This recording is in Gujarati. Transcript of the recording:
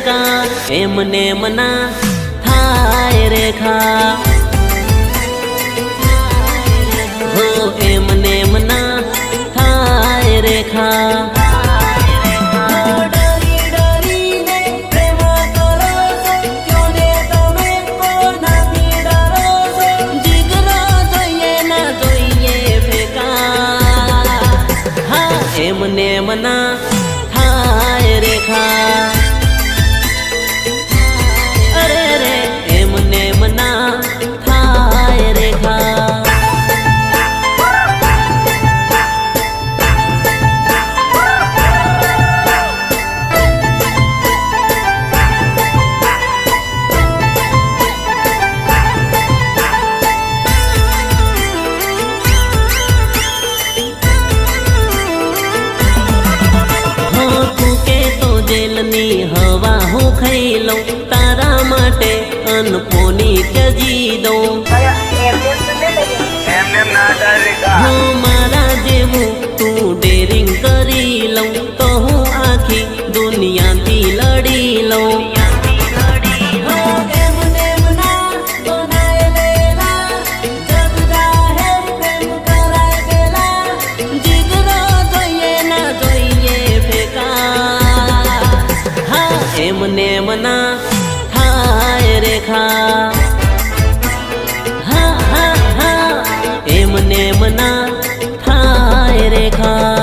ફેકા એમને મના થાય રેખા હો એમને મના થાય રેખા એમને મના થાય રેખા અરે રે એમને મના થાય રેખા જેલની હવા હું ખાઈ લઉં તારા માટે અનપોની ત્યજી દઉં હું મારા જેવું તું ડેરિંગ કરી લઉં તો હું આખી દુનિયાથી લડી લઉં એમને મના થાય રેખા હા હા હા એમને મના થાય રેખા